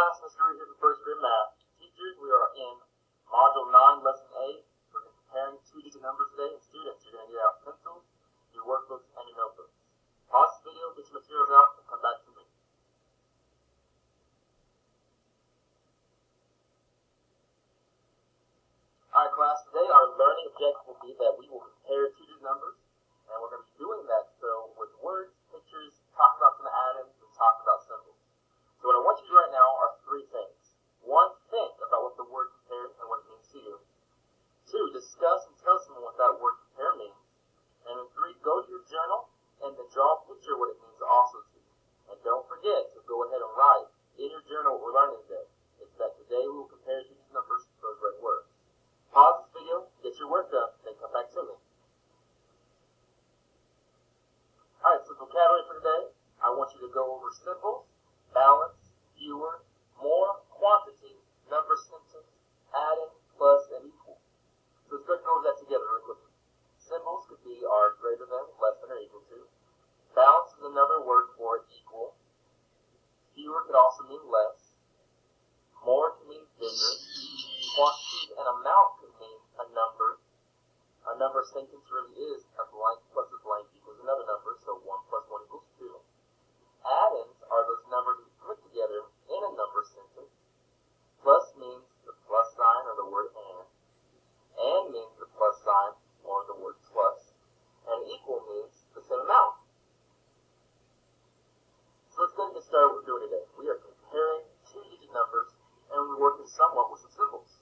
class, Mr. Reed here for first grade math. Teachers, we are in Module 9, Lesson 8. We're comparing two-digit numbers today. And students, you're going to get out pencils, your workbooks, and your notebooks. Pause the video, get your materials out, and come back to me. Alright class, today our learning objective will be that we will compare two-digit numbers. And we're going to be doing that so with words, pictures, talk about some atoms, and talk about symbols. So what I want you to do right now are three things. One, think about what the word compare and what it means to you. Two, discuss and tell someone what that word compare means. And then three, go to your journal and then draw a picture of what it means also to you. And don't forget to go ahead and write in your journal what we're learning today. It's that today we will compare two numbers to those red words. Pause this video, get your work done, then come back to me. Alright, so vocabulary for today, I want you to go over symbols, balance, fewer, more, quantity, number sentence, adding, plus, and equal. So let's go over that together really quickly. Symbols could be are greater than, less than, or equal to. Balance is another word for equal. Fewer could also mean less. More can mean bigger. Quantity and amount could mean a number. A number sentence really is a blank plus a blank equals another number, so 1 plus 1 equals 2. Add-ins are those numbers we put together in a number sentence. Plus means the plus sign or the word and means the plus sign or the word plus, and equal means the same amount. So let's go ahead and get started with what we're doing today. We are comparing two-digit numbers, and we're working somewhat with some symbols.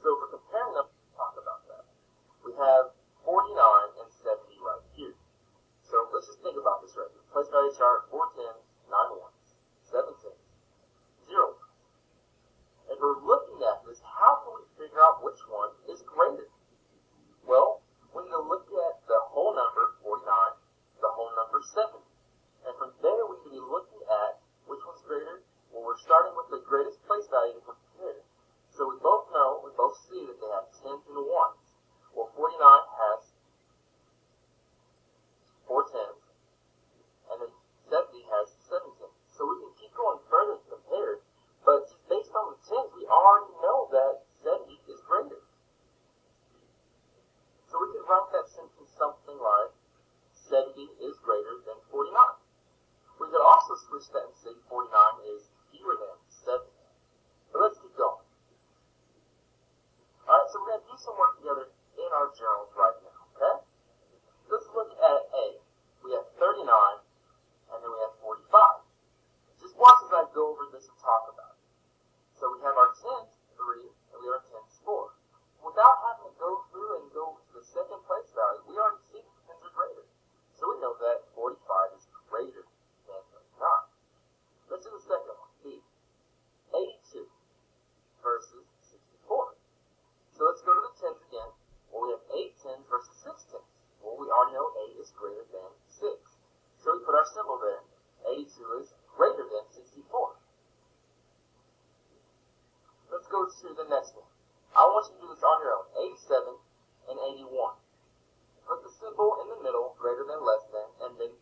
So for comparing them, let's talk about that. We have 49 and 70 right here. So let's just think about this right here. Place value chart, 4 tens, 9 ones, 7 tens, 0 ones. If we're looking at this, how can we figure out which one is greater? Well, we need to look at the whole number, 49, the whole number, 70. And from there, we can be looking at which one's greater. Well, we're starting with the greatest place value to compare. So we both know, we both see that they have tens and ones. Well, 49 has 4 tens, and then 70 has 7 tens. So we can keep going further to compare, but just based on the tens, we already know that 70 is greater. So we can write that sentence something like 70 is greater than 49. We could also switch that and say 49 is fewer than 70. But let's keep going. Alright, so we're going to do some work together in our journals right now, okay? Let's look at A. We have 39, and then we have 45. Just watch as I go over this and talk about it. So we have our tens, 3, and we have our tens, 4. Without having to go through and go to the second place value, we already see that the tens are greater. So we know that 45 is greater than 39. Let's do the second one, B. 82 versus 64. So let's go to the tens again. Well, we have 8 tens versus 6 tens. Well, we already know 8 is greater than 6. So we put our symbol there. 82 is greater than 64. Let's go to the next one. I want you to do this on your own. 87 and 81. Put the symbol in the middle, greater than, less than, and then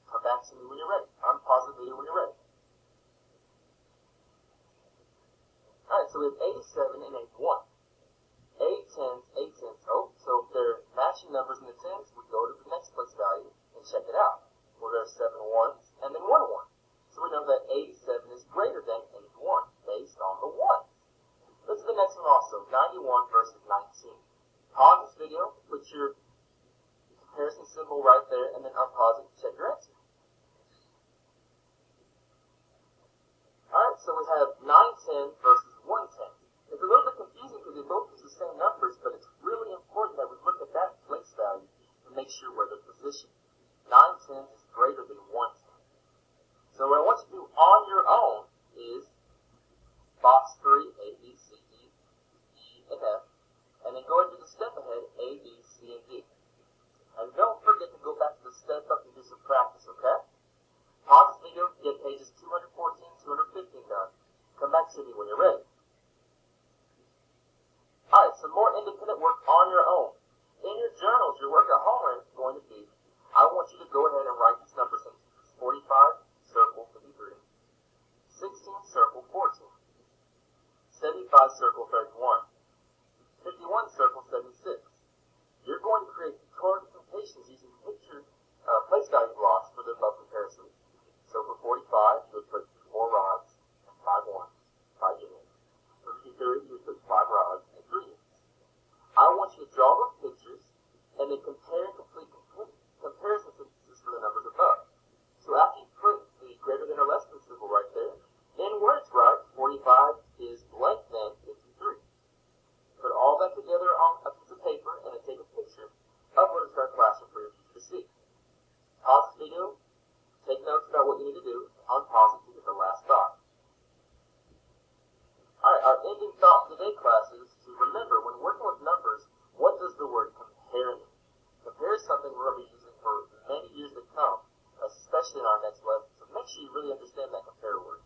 come back to me when you're ready. Unpause the video when you're ready. Alright, so we have 87 and 81. 8 tens, 8 tens. Oh, so if they're matching numbers in the tens, we go to the next place value and check it out. Well, there's 7 ones and then 1 1. So we know that 87 is greater than 81 based on the ones. Let's do the next one also. 91 versus 19. Pause this video, put your comparison symbol right there, and then unpause it and check your answer. Alright, so we have 910 versus 110. It's a little bit confusing because they both use the same numbers, but it's really important that we look at that place value and make sure where they're positioned. 9 tens is greater than 1 ten. So what I want you to do on your own is box 3, A, B, C, D, E, and F, and then go ahead and do the step ahead, A, B, C, and D. And don't forget to go back to the step next lesson. So make sure you really understand that compare word.